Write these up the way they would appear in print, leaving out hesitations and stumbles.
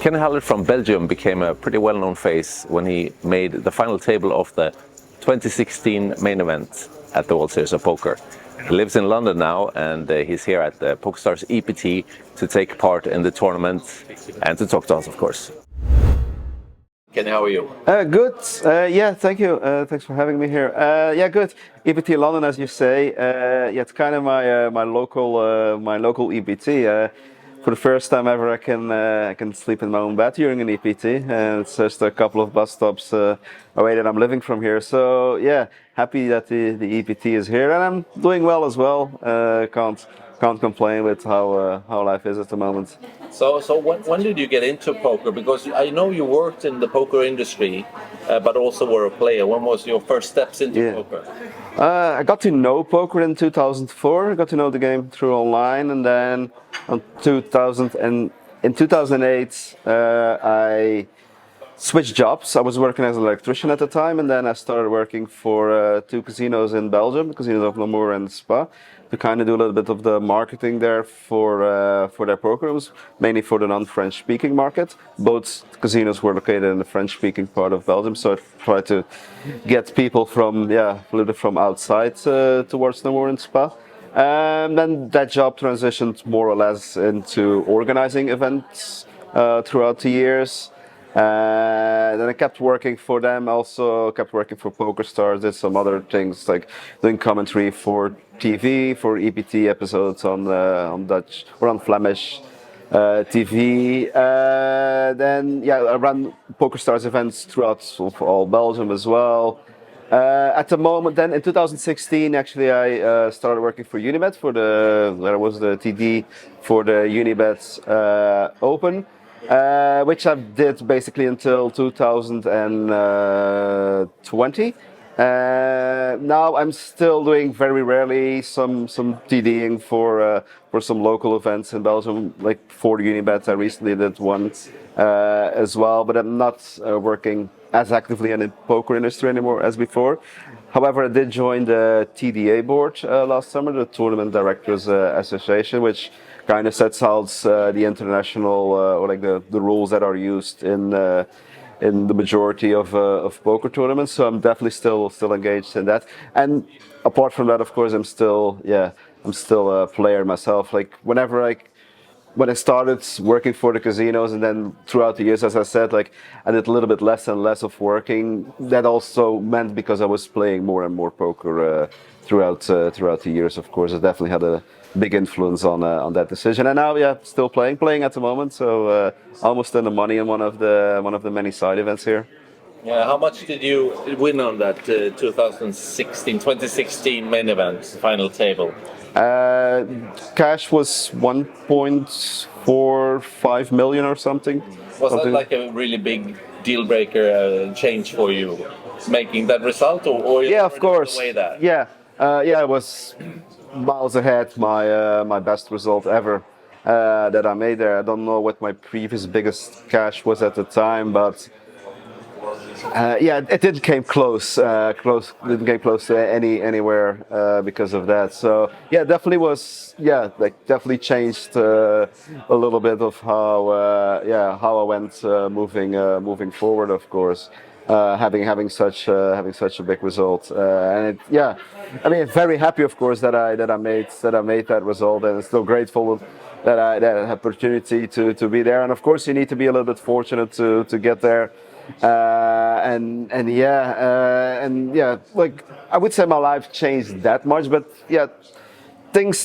Kenny Hallaert from Belgium became a pretty well-known face when he made the final table of the 2016 main event at the World Series of Poker. He lives in London now, and he's here at the PokerStars EPT to take part in the tournament and to talk to us, of course. Kenny, how are you? Good. Yeah, thank you. Thanks for having me here. Yeah, good. EPT London, as you say. Yeah, it's kind of my local EPT. For the first time ever, I can sleep in my own bed during an EPT, and it's just a couple of bus stops away that I'm living from here. So yeah, happy that the EPT is here, and I'm doing well as well. Can't complain with how life is at the moment. So when did you get into poker? Because I know you worked in the poker industry, but also were a player. When was your first steps into poker? I got to know poker in 2004. I got to know the game through online, and then in 2008 I switched jobs. I was working as an electrician at the time, and then I started working for two casinos in Belgium, the casinos of Namur and Spa, to kind of do a little bit of the marketing there for their poker. It was mainly for the non-French speaking market. Both casinos were located in the French speaking part of Belgium, so I tried to get people from a little bit from outside towards Namur and Spa. Then that job transitioned more or less into organizing events throughout the years. Then I kept working for them, also kept working for PokerStars, did some other things like doing commentary for TV, for EPT episodes on Dutch or on Flemish TV. Then I ran PokerStars events throughout all Belgium as well. At the moment, then in 2016, actually, I started working for Unibet where I was the TD for the Unibet Open. Which I did basically until 2020. Now I'm still doing very rarely some TDing for some local events in Belgium, like for Unibet. I recently did one as well, but I'm not working as actively in the poker industry anymore as before. However, I did join the TDA board last summer, the Tournament Directors Association, which kind of sets out the international or like the rules that are used in the majority of poker tournaments. So I'm definitely still engaged in that. And apart from that, of course, I'm still a player myself. Like when I started working for the casinos, and then throughout the years, as I said, like I did a little bit less and less of working. That also meant because I was playing more and more poker throughout the years. Of course, it definitely had a big influence on that decision. And now, still playing at the moment. So almost in the money in one of the many side events here. Yeah, how much did you win on that 2016 main event final table? Cash was 1.45 million or something. Was that like a really big deal breaker change for you, making that result, or yeah, of course. That? Yeah, it was miles ahead my best result ever that I made there. I don't know what my previous biggest cash was at the time, but. It didn't came close. Didn't get close to anywhere because of that. So definitely was. Definitely changed a little bit of how I went moving forward. Of course, having such a big result, and I mean, very happy, of course, that I made that result, and still grateful that I had the opportunity to be there. And of course, you need to be a little bit fortunate to get there. Like I would say my life changed that much, but things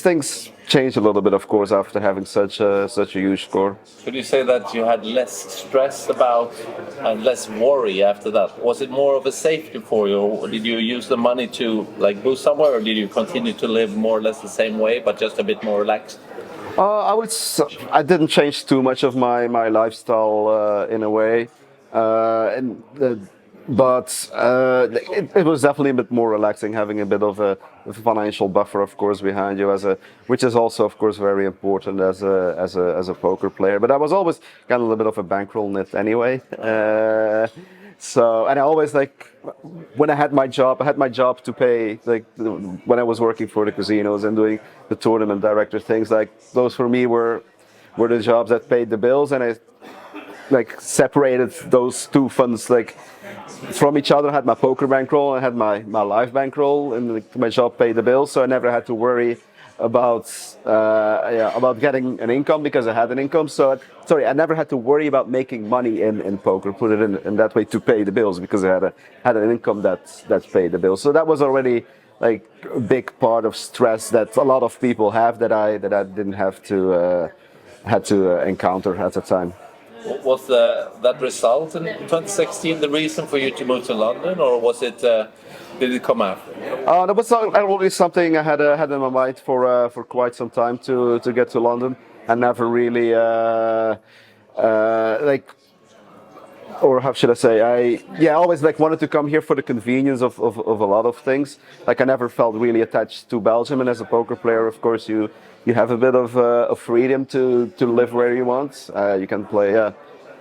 changed a little bit, of course, after having such a huge score. Could you say that you had less stress about and less worry after that? Was it more of a safety for you, or did you use the money to like move somewhere, or did you continue to live more or less the same way but just a bit more relaxed? I didn't change too much of my lifestyle in a way. But it was definitely a bit more relaxing, having a bit of a financial buffer, of course, behind you, which is also, of course, very important as a poker player. But I was always kind of a little bit of a bankroll nit anyway. And I always when I had my job to pay, when I was working for the casinos and doing the tournament director things, those for me were the jobs that paid the bills, and like separated those two funds like from each other. I had my poker bankroll, I had my live bankroll, and my job paid the bills, so I never had to worry about getting an income because I had an income. So I never had to worry about making money in poker. Put it in that way, to pay the bills, because I had an income that paid the bills. So that was already like a big part of stress that a lot of people have that I didn't have to encounter at the time. Was that result in 2016 the reason for you to move to London, or was it? Did it come after? That was already something I had in my mind for quite some time to get to London. I never really or how should I say? I always like wanted to come here for the convenience of a lot of things. Like I never felt really attached to Belgium, and as a poker player, of course, you have a bit of freedom to live where you want. You can play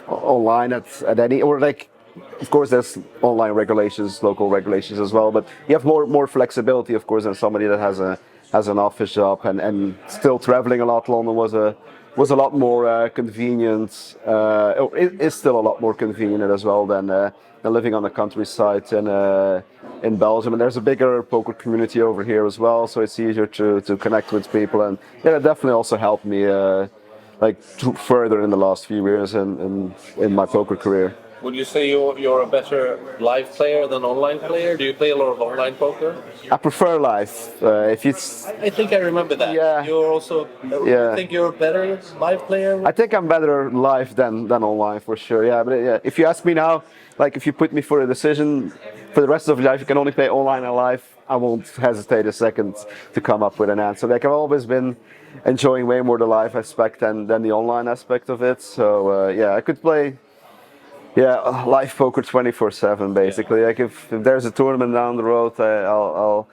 online at any, or like, of course, there's online regulations, local regulations as well, but you have more flexibility, of course, than somebody that has an office job, and still traveling a lot. London was a lot more convenient. It is still a lot more convenient as well than living on the countryside in Belgium. And there's a bigger poker community over here as well, so it's easier to connect with people. And yeah, it definitely also helped me further in the last few years in my poker career. Would you say you're a better live player than online player? Do you play a lot of online poker? I prefer live. I think I remember that. Yeah. You're also. Yeah. You think you're a better live player? I think I'm better live than online for sure. Yeah, but yeah, if you ask me now, like if you put me for a decision for the rest of your life, you can only play online and live, I won't hesitate a second to come up with an answer. Like I've always been enjoying way more the live aspect than the online aspect of it. So yeah, I could play. Yeah, live poker 24/7 basically. Like if there's a tournament down the road, I'll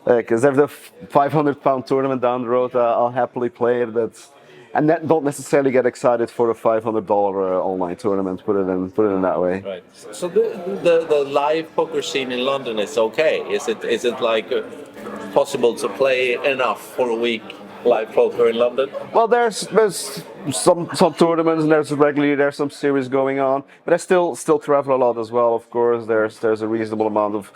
like if there's a £500 tournament down the road, I'll happily play it. And don't necessarily get excited for a $500 online tournament. Put it in that way. Right. So the live poker scene in London is okay. Is it like possible to play enough for a week? Live poker in London? Well, there's some tournaments, and there's some series going on, but I still travel a lot as well. Of course, there's a reasonable amount of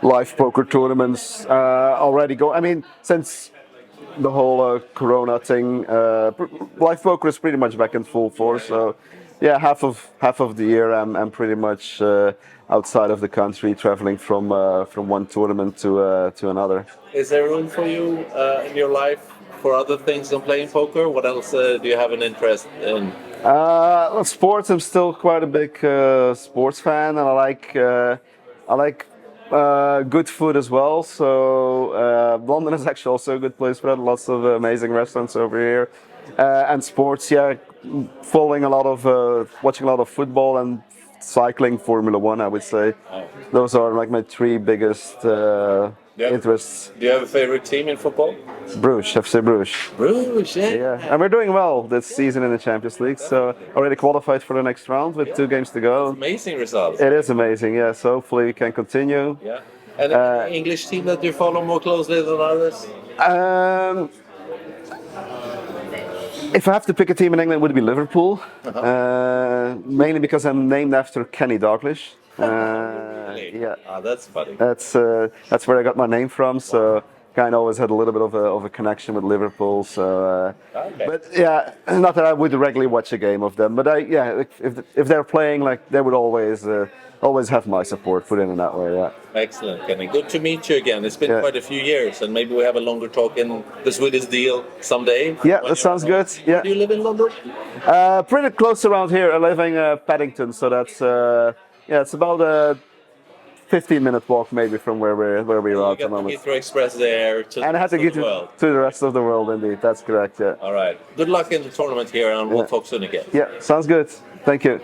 live poker tournaments already going. I mean, since the whole Corona thing, live poker is pretty much back in full force. So yeah, half of the year I'm pretty much outside of the country, traveling from one tournament to another. Is there room for you in your life for other things than playing poker? What else do you have an interest in? Sports. I'm still quite a big sports fan, and I like good food as well. So London is actually also a good place for that. Lots of amazing restaurants over here, and sports. Yeah, watching a lot of football and cycling, Formula One. I would say those are like my three biggest interests. Do you have a favorite team in football? Bruges, FC Bruges. Bruges, yeah. Yeah, and we're doing well this season in the Champions League. So already qualified for the next round with 2 games to go. Amazing results. It is amazing, yeah. So hopefully we can continue. Yeah. And an English team that you follow more closely than others? If I have to pick a team in England, it would be Liverpool. Mainly because I'm named after Kenny Dalglish. Really? Yeah. Ah, that's funny. That's where I got my name from. So kind of always had a little bit of a connection with Liverpool. So, okay. But yeah, not that I would regularly watch a game of them. But if they're playing, like they would always have my support. Put in that way. Yeah. Excellent, Kenny. Good to meet you again. It's been quite a few years, and maybe we have a longer talk in the Swedish deal someday. Yeah, that sounds good. Yeah. Do you live in London? Pretty close around here. I live in Paddington, so that's it's about a 15-minute walk maybe from where we're at the moment. You got the Heathrow Express there to and I had to get to the rest of the world, indeed. That's correct. Yeah. All right. Good luck in the tournament here, and we'll talk soon again. Yeah, sounds good. Thank you.